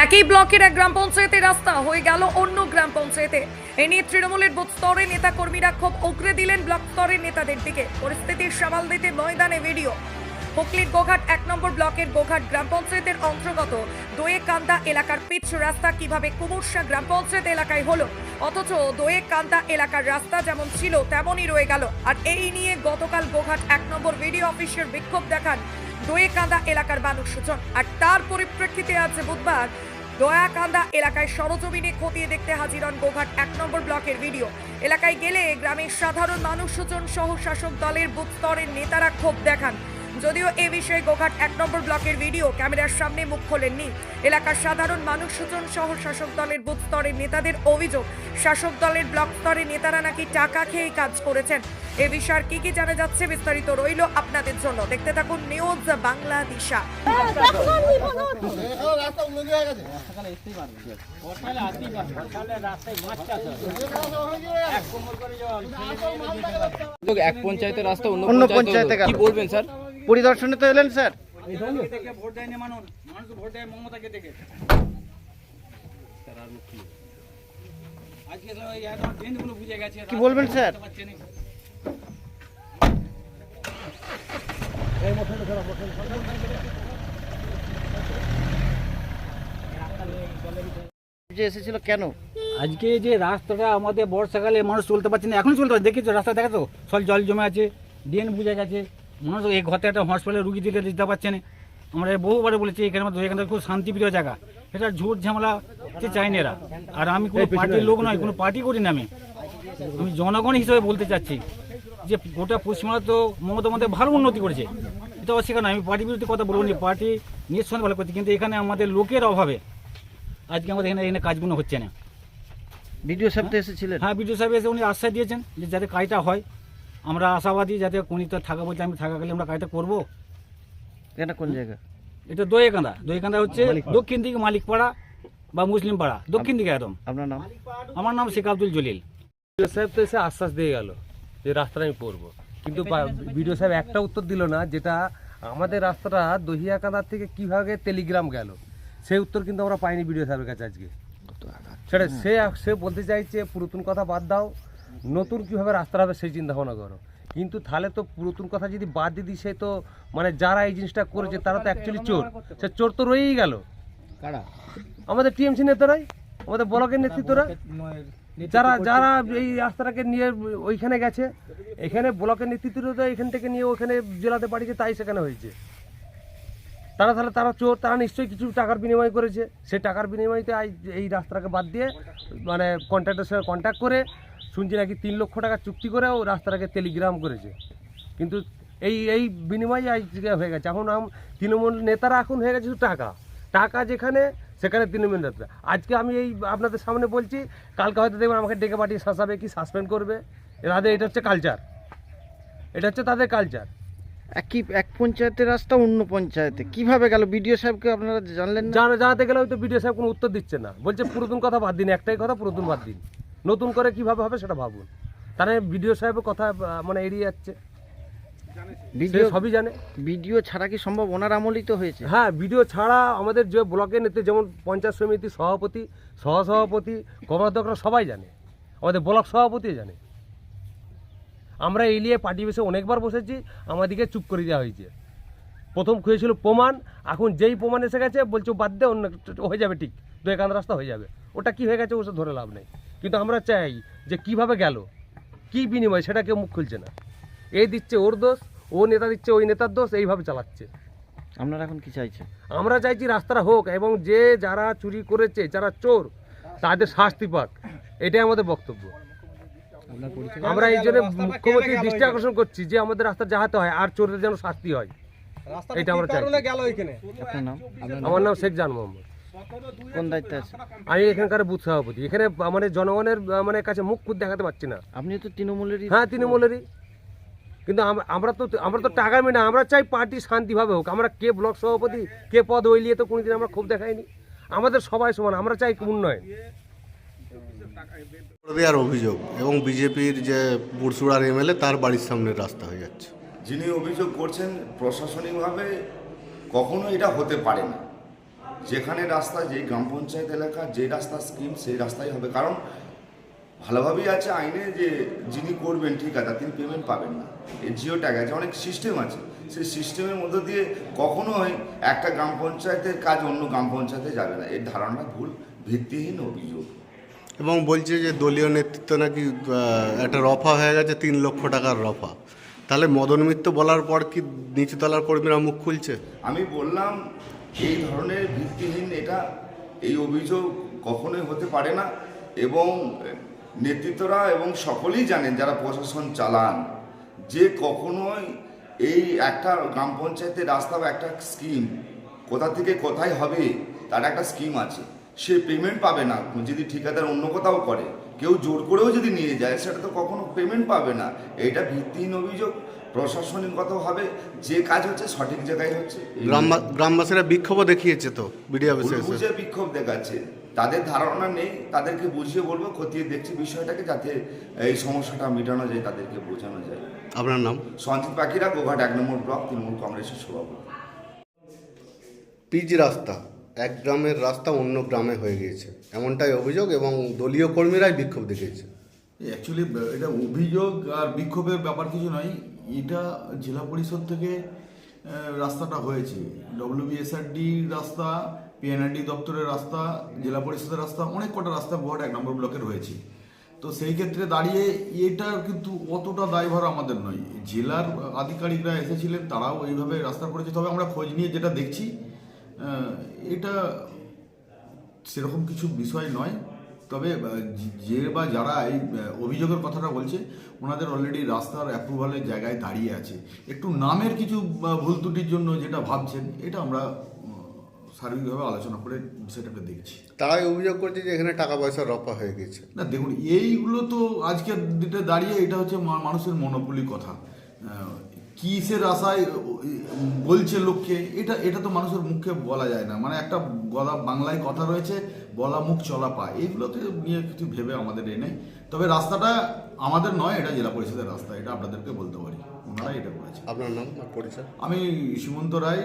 একই ব্লকের এক গ্রাম পঞ্চায়েতের রাস্তা হয়ে গেল অন্য গ্রাম পঞ্চায়েতে। এ নিয়ে তৃণমূলের বুথ স্তরে নেতা কর্মীরা ক্ষোভ উগরে দিলেন ব্লক স্তরের নেতাদের দিকে। পরিস্থিতি সামাল দিতে ময়দানে ভিডিও। হুগলির গোঘাট ১ নম্বর ব্লকের গোঘাট গ্রাম পঞ্চায়েতের অন্তর্গত দোয়েকান্দা এলাকার পিচ রাস্তা কিভাবে কুমুরসা গ্রাম পঞ্চায়েত এলাকায় হলো, অথচ দোয়েকান্দা এলাকার রাস্তা যেমন ছিল তেমনই রয়ে গেল। আর এই নিয়ে গতকাল গোঘাট ১ নম্বর ভিডিও অফিসের বিক্ষোভ দেখান দোয়েকান্দা এলাকার মানুষজন। আর তার পরিপ্রেক্ষিতে আজ বুধবার দয়াকান্দা এলাকায় সরজমিনে খতিয়ে দেখতে হাজির হন গোঘাট ১ নম্বর ব্লকের ভিডিও। এলাকায় গেলে গ্রামের সাধারণ মানুষজন সহ শাসক দলের বুথ স্তরের নেতারা ক্ষোভ দেখান। যদিও এ বিষয়ে গোঘাট ১ নম্বর ব্লকের ভিডিও ক্যামেরার সামনে মুখ খোলেননি। এলাকার সাধারণ মানুষজন সহ শাসক দলের বুথ স্তরের নেতাদের অভিযোগ, শাসক দলের ব্লক স্তরের নেতারা নাকি টাকা খেয়ে কাজ করেছেন। এ বিষয়ে কি কি জানা যাচ্ছে বিস্তারিত রইল আপনাদের জন্য। দেখতে থাকুন নিউজ বাংলা দিশা। এক পঞ্চায়েতের রাস্তা অন্য পঞ্চায়েতে কি বলবেন স্যার? পরিদর্শনে তো এলেন স্যার। কি বলবেন স্যার? যে এসেছিল কেন? আজকে যে রাস্তাটা আমাদের বর্ষাকালে মানুষ চলতে পারছে না, এখনই চলতে পারছে। দেখেছো রাস্তা, দেখো তো সব জল জমে আছে, ড্রেন বুঝে গেছে। মানুষ এই ঘরতে একটা হসপিটালে রুগী দিতে পারছে না। আমরা বহুবারে বলেছি এখানে এখানে খুব শান্তিপ্রিয় জায়গা, এটা ঝুট ঝামেলা চাই না এরা। আর আমি কোনো পার্টির লোক নয়, কোনো পার্টি করি না। আমি জনগণ হিসেবে বলতে চাচ্ছি যে গোটা পশ্চিমবাংলা তো মমতা মধ্যে ভালো উন্নতি করেছে, এটা অস্বীকার নয়। আমি পার্টি বিরুদ্ধে কথা বলবো না, পার্টি নিঃসন্দেহে ভালো করছে, কিন্তু এখানে আমাদের লোকের অভাবে আজকে আমাদের এখানে কাজগুলো হচ্ছে না। ভিডিও সাহেব তো এসেছিলেন? হ্যাঁ, ভিডিও সাহেব এসে উনি আশ্বাস দিয়েছেন যে যাতে কাজটা হয়। আমরা আশাবাদী যাতে উনি তো থাকা বলছে, আমি থাকা গেলে আমরা কাজটা করবো। এটা কোন জায়গা? এটা দোয়েকান্দা হচ্ছে দক্ষিণ দিকে মালিকপাড়া বা মুসলিম পাড়া, দক্ষিণ দিকে একদম। আপনার নাম? আমার নাম শেখ আব্দুল জলিল। বিডিও সাহেব তো এসে আশ্বাস দিয়ে গেল যে রাস্তাটা আমি করবো, কিন্তু বিডিও সাহেব একটা উত্তর দিল না, যেটা আমাদের রাস্তাটা দহিয়াকান্দার থেকে কিভাবে টেলিগ্রাম গেল সেই উত্তর কিন্তু আমরা পাইনি বিডিও সাহেবের কাছে আজকে। সেটা সে বলতে চাইছে পুরাতন কথা বাদ দাও, নতুন কিভাবে রাস্তা হবে সেই চিন্তা ভাবনা করো। কিন্তু তাহলে তো পুরাতন কথা যদি বাদ দিয়ে দিই, সে তো মানে যারা এই জিনিসটা করেছে তারা তো অ্যাকচুয়ালি চোর। সে চোর তো রয়েই গেল। কারা? আমাদের টিএমসি নেতারাই, আমাদের ব্লকের নেতৃত্বরা, যারা এই রাস্তাটাকে নিয়ে ওইখানে গেছে। এখানে ব্লকের নেতৃত্বরা এখান থেকে নিয়ে ওখানে জেলাতে পাঠিয়েছে, তাই সেখানে হয়েছে। তারা চোর, তারা নিশ্চয়ই কিছু টাকার বিনিময় করেছে। সেই টাকার বিনিময়তে এই রাস্তাটাকে বাদ দিয়ে মানে কন্ট্রাক্টরের সঙ্গে কন্ট্যাক্ট করে শুনছি নাকি ৩ লক্ষ টাকা চুক্তি করে ও রাস্তাটাকে টেলিগ্রাম করেছে। কিন্তু এই বিনিময় আজকে হয়ে গেছে। এখন তৃণমূল নেতারা এখন হয়ে গেছে শুধু টাকা যেখানে সেখানে তৃণমূল নেতা। আজকে আমি এই আপনাদের সামনে বলছি, কালকে হয়তো দেখবেন আমাকে ডেকে পাঠিয়ে শাসাবে কি সাসপেন্ড করবে। তাদের এটা হচ্ছে কালচার, এটা হচ্ছে তাদের কালচার। এক পঞ্চায়েতের রাস্তা অন্য পঞ্চায়েতে কিভাবে গেল? বিডিও সাহেবকে আপনারা জানলেন না? জানাতে গেলে হয়তো বিডিও সাহেব কোনো উত্তর দিচ্ছে না, বলছে পুরাতন কথা বাদ দিন। একটাই কথা, পুরাতন বাদ দিন, নতুন করে কিভাবে হবে সেটা ভাবুন। তাহলে বিডিও সাহেবের কথা মানে এড়িয়ে যাচ্ছে। ভিডিও সবই জানে। ভিডিও ছাড়া কি সম্ভব? ওনার আমলই তো হয়েছে। হ্যাঁ, ভিডিও ছাড়া আমাদের যে ব্লকের নেতৃত্ব, যেমন পঞ্চায়েত সমিতি সভাপতি, সহসভাপতি, কর্মাধ্যক্ষরা সবাই জানে, আমাদের ব্লক সভাপতি জানে। আমরা এই নিয়ে পার্টি বেসে অনেকবার বসেছি, আমাদেরকে চুপ করে দেওয়া হয়েছে। প্রথম হয়েছিল প্রমাণ, এখন যেই প্রমাণ এসে গেছে বলছে বাদ দে, অন্য হয়ে যাবে, ঠিক দোয়েকান্দা রাস্তা হয়ে যাবে। ওটা কি হয়ে গেছে ওসব ধরে লাভ নেই। কিন্তু আমরা চাই যে কিভাবে গেল, কি বিনিময়, সেটা কেউ মুখ খুলছে না। এই দিচ্ছে ওর দোষ, ও নেতা দিচ্ছে ওই নেতার দোষ, এইভাবে চালাচ্ছে। আপনারা এখন কি চাইছেন? আমরা চাইছি রাস্তাটা হোক এবং যারা চুরি করেছে, যারা চোর, তাদের শাস্তি পাক, এটাই আমাদের বক্তব্য। আমরা এই জন্য মুখ্যমন্ত্রীর দৃষ্টি আকর্ষণ করছি যে আমাদের রাস্তা যাহাতে হয় আর চোরের যেন শাস্তি হয়, এটা আমরা চাই। আপনার নাম? আমার নাম শেখ জান মোহাম্মদ। কোন দায়িত্বে আছে? আমি এখানকার বুথ সভাপতি। এখানে মানে জনগণের মানে কাছে মুখ খুদ দেখাতে পারছি না। আপনি তো তৃণমূলেরই। হ্যাঁ, তৃণমূলেরই, কিন্তু আমরা তো টাকা মেয়ে না। আমরা চাই পার্টি শান্তিভাবে হোক। আমরা কে ব্লক সভাপতি, কে পদ ওই নিয়ে তো কোনোদিন আমরা ক্ষোভ দেখাইনি। আমাদের সবাই সমান, আমরা চাই উন্নয়ন। দেওয়ার অভিযোগ এবং বিজেপির যে পুরসুড়ার এমএলএ তার বাড়ির সামনের রাস্তা হয়ে যাচ্ছে। যিনি অভিযোগ করছেন প্রশাসনিকভাবে কখনো এটা হতে পারে না। যেখানে রাস্তা, যেই গ্রাম পঞ্চায়েত এলাকা, যে রাস্তা স্কিম সেই রাস্তাই হবে। কারণ ভালোভাবেই আছে আইনে যে যিনি করবেন ঠিক আছে, তিনি পেমেন্ট পাবেন না। এই জিও ট্যাগ আছে, অনেক সিস্টেম আছে, সেই সিস্টেমের মধ্যে দিয়ে কখনোই একটা গ্রাম পঞ্চায়েতের কাজ অন্য গ্রাম পঞ্চায়েতে যাবে না। এই ধারণা ভুল, ভিত্তিহীন অভিযোগ। এবং বলছে যে দলীয় নেতৃত্ব নাকি একটা রফা হয়ে গেছে, 3 লক্ষ টাকার রফা। তাহলে মদন মিত্র বলার পর কি নিচুতলার কর্মীরা মুখ খুলছে? আমি বললাম এই ধরনের ভিত্তিহীন এটা, এই অভিযোগ কখনোই হতে পারে না। এবং নেতৃত্বরা এবং সকলেই জানেন যারা প্রশাসন চালান যে কখনোই এই একটা গ্রাম পঞ্চায়েতের রাস্তা বা একটা স্কিম কোথা থেকে কোথায় হবে তার একটা স্কিম আছে, সে পেমেন্ট পাবে না। যদি ঠিকাদার অন্য কোথাও করে, কেউ জোর করেও যদি নিয়ে যায়, সেটা তো কখনো পেমেন্ট পাবে না। এইটা ভিত্তিহীন অভিযোগ। প্রশাসনিকগতভাবে যে কাজ হচ্ছে সঠিক জায়গায় হচ্ছে। গ্রামবাসীরা বিক্ষোভও দেখিয়েছে তো বিডিও অফিসে এসে। বুঝে বিক্ষোভ দেখাচ্ছে, তাদের ধারণা নেই, তাদেরকে বুঝিয়ে বলবো, খতিয়ে দেখছি বিষয়টাকে, যাতে এই সমস্যাটা মেটানো যায়, তাদেরকে বোঝানো যায়। আপনার নাম? সঞ্জিত পাখিরা, গোঘাট 1 নম্বর ব্লক, তৃণমূল কংগ্রেসের সভাপতি। পিচ রাস্তা, এক গ্রামের রাস্তা অন্য গ্রামে হয়ে গিয়েছে, এমনটাই অভিযোগ, এবং দলীয় কর্মীরাই বিক্ষোভ দেখিয়েছে। অ্যাকচুয়ালি এটা অভিযোগ আর বিক্ষোভের ব্যাপার কিছু নয়। এটা জেলা পরিষদ থেকে রাস্তাটা হয়েছে, ডব্লিউবিএসআরডি রাস্তা, পিএনআরডি দপ্তরের রাস্তা, জেলা পরিষদের রাস্তা, অনেক কটা রাস্তা গোঘাট 1 নম্বর ব্লকের হয়েছে। তো সেই ক্ষেত্রে দাঁড়িয়ে এটা কিন্তু অতটা দায়ভার আমাদের নয়। জেলার আধিকারিকরা এসেছিলেন, তারাও এইভাবে রাস্তা করেছে। তবে আমরা খোঁজ নিয়ে যেটা দেখছি, এটা সেরকম কিছু বিষয় নয়। তবে যে বা যারা এই অভিযোগের কথাটা বলছে, ওনাদের অলরেডি রাস্তার অ্যাপ্রুভালের জায়গায় দাঁড়িয়ে আছে। একটু নামের কিছু ভুল ত্রুটির জন্য যেটা ভাবছেন, এটা আমরা সার্বিকভাবে আলোচনা করে বিষয়টাকে দেখছি। তারাই অভিযোগ করছে যে এখানে টাকা পয়সার রফা হয়ে গেছে। না দেখুন, এইগুলো তো আজকের দিনে দাঁড়িয়ে এটা হচ্ছে মানুষের মনোপলি কথা। কিসের আশায় বলছে লোককে, এটা তো মানুষের মুখে বলা যায় না। মানে একটা বাংলায় কথা রয়েছে, বলা মুখ চলা পায়, এইগুলোতে নিয়ে কিছু ভেবে আমাদের নেই। তবে রাস্তাটা আমাদের নয়, এটা জেলা পরিষদের রাস্তা, এটা আপনাদেরকে বলতে পারি, ওনারাই এটা করেছে। আপনার নাম আর পরিচয়? আমি সীমন্ত রায়,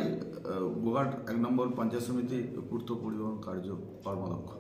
গোঘাট 1 নম্বর পঞ্চায়েত সমিতি পূর্ত পরিবহন কার্য কর্মাধ্যক্ষ।